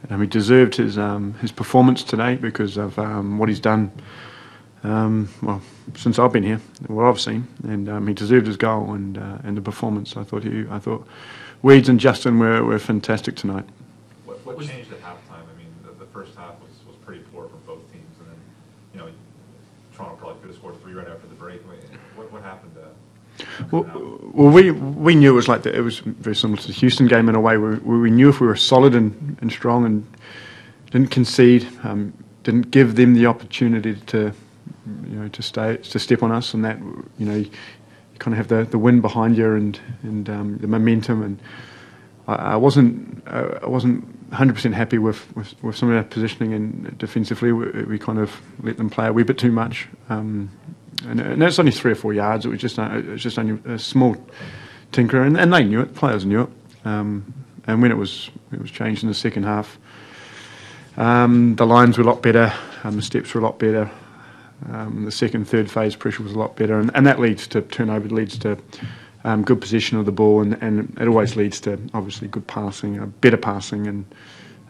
He deserved his performance today because of what he's done. Well, since I've been here, what I've seen, and he deserved his goal and the performance. I thought Weeds and Justin were fantastic tonight. What changed at halftime? I mean, the first half was pretty poor for both teams, and then Toronto probably could have scored 3 right after the break. What happened? Well, we knew it was like that. It was very similar to the Houston game in a way. We knew if we were solid and strong and didn't concede, didn't give them the opportunity to step on us, and that you kind of have the wind behind you and the momentum. And I wasn't 100% happy with some of our positioning, and defensively we kind of let them play a wee bit too much. And that's only 3 or 4 yards. It was just only a small tinker, and they knew it. Players knew it. And when it was changed in the second half, the lines were a lot better. The steps were a lot better. The second, third phase pressure was a lot better, and that leads to turnover. It leads to good possession of the ball, and it always leads to obviously good passing, better passing,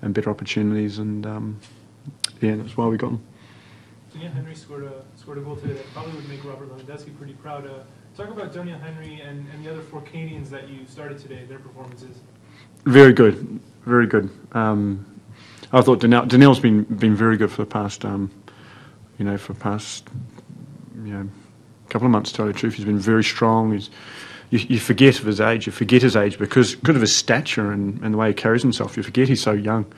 and better opportunities. And that's why we got them. Daniel Henry scored a goal today that probably would make Robert Lewandowski pretty proud. Talk about Daniel Henry and the other 4 Canadians that you started today, their performances. Very good, very good. I thought Daniel's been very good for the past, couple of months. To tell you the truth, he's been very strong. You forget of his age. You forget his age because of his stature and the way he carries himself. You forget he's so young.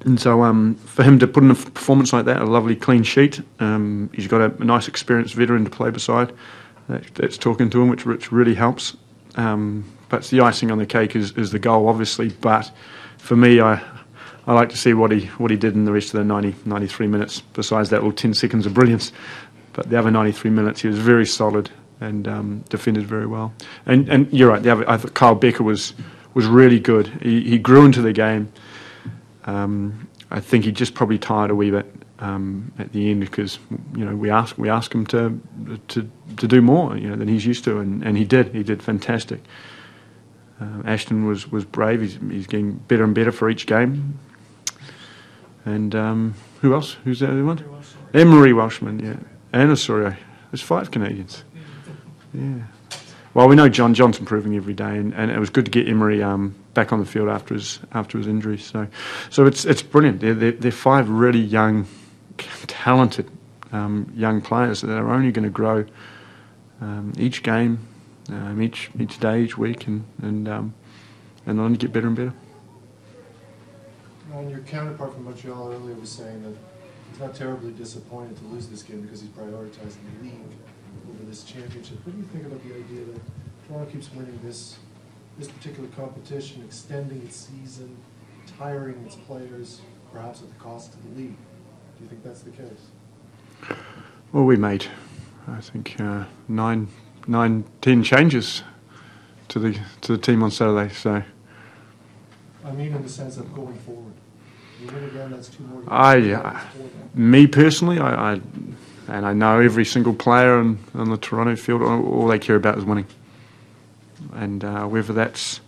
And so for him to put in a performance like that, a lovely clean sheet, he's got a nice experienced veteran to play beside. That's talking to him, which really helps. But the icing on the cake is the goal, obviously. But for me, I like to see what he did in the rest of the 93 minutes, besides that little 10 seconds of brilliance. But the other 93 minutes, he was very solid and defended very well. And you're right, I thought Kyle Becker was really good. He grew into the game. I think he just probably tired a wee bit at the end because we asked him to do more than he's used to, and he did. He did fantastic. Ashton was brave. He's getting better and better for each game. And who else? Who's the other one? Emery Welshman, yeah, and Osorio. There's 5 Canadians. Yeah. Well, we know John's improving every day, and it was good to get Emery back on the field after his injury. So it's brilliant. They're 5 really young, talented young players that are only going to grow each game, each day, each week, and only get better and better. And your counterpart from Montreal earlier was saying that he's not terribly disappointed to lose this game because he's prioritizing the league over this championship. What do you think about the idea that Toronto keeps winning this particular competition, extending its season, tiring its players, perhaps at the cost of the league? Do you think that's the case? Well, we made, I think, 10 changes to the team on Saturday. So I mean, in the sense of going forward. You win again, that's 2 more. Me personally, I know every single player on the Toronto field, all they care about is winning. And whether that's,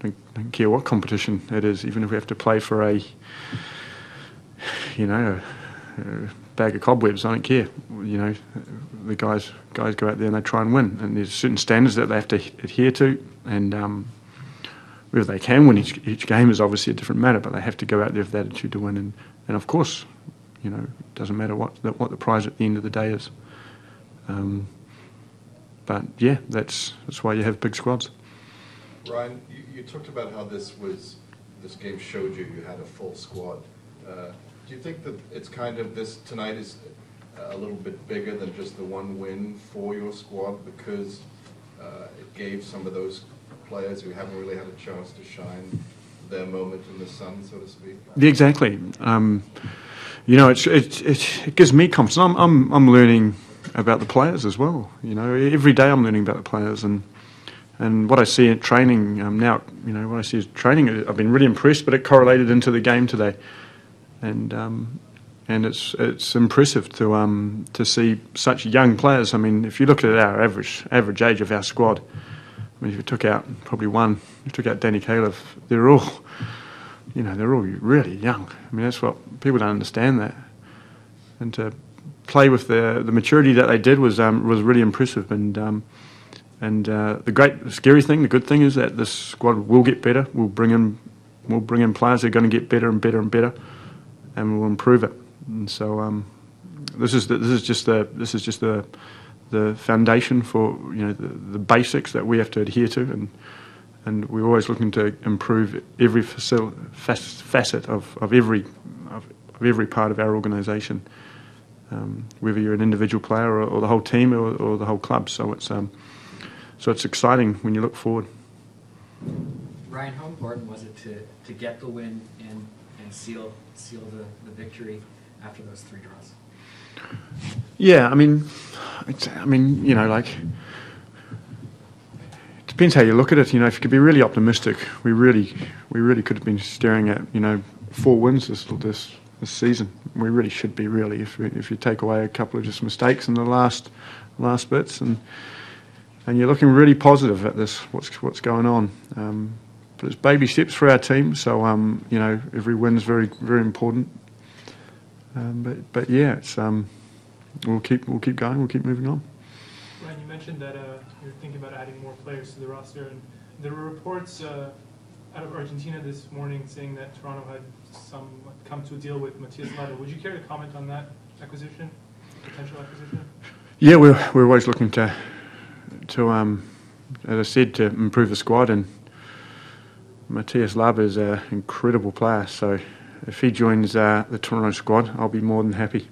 don't care what competition it is, even if we have to play for a bag of cobwebs, I don't care. The guys go out there and they try and win, and there's certain standards that they have to adhere to, and whether they can win each game is obviously a different matter, but they have to go out there with that attitude to win, and of course, it doesn't matter what the prize at the end of the day is. But yeah, that's why you have big squads. Ryan, you talked about how this game showed you had a full squad. Do you think that it's kind of this tonight is a little bit bigger than just the one win for your squad because it gave some of those players who haven't really had a chance to shine their moment in the sun, so to speak? Exactly. It gives me confidence. I'm learning about the players as well. Every day I'm learning about the players, and what I see at training now. What I see as training, I've been really impressed. But it correlated into the game today, and it's impressive to see such young players. I mean, if you look at our average age of our squad, I mean, if you took out probably one, you took out Danny Califf, they're all they're all really young. I mean, that's what people don't understand that, and to play with the maturity that they did was really impressive. And the scary thing, the good thing is that this squad will get better. We'll bring in players who are going to get better and better and better, and we'll improve it. And so this is just the foundation for the basics that we have to adhere to, and we're always looking to improve every facet of every part of our organisation, whether you're an individual player or the whole team or the whole club. So it's exciting when you look forward. Ryan, how important was it to get the win and seal the victory after those 3 draws? Yeah, I mean, like, it depends how you look at it. If you could be really optimistic, we really could have been staring at 4 wins this season. We really should be, really, if you take away a couple of just mistakes in the last bits, and you're looking really positive at this. What's going on? But it's baby steps for our team. So every win is very, very important. But yeah, it's we'll keep going. We'll keep moving on. Ryan, you mentioned that you're thinking about adding more players to the roster, and there were reports out of Argentina this morning saying that Toronto had come to a deal with Matthias Mller. Would you care to comment on that potential acquisition? Yeah, we're always looking to as I said, to improve the squad, and Matthias Mller is an incredible player. So if he joins the Toronto squad, I'll be more than happy.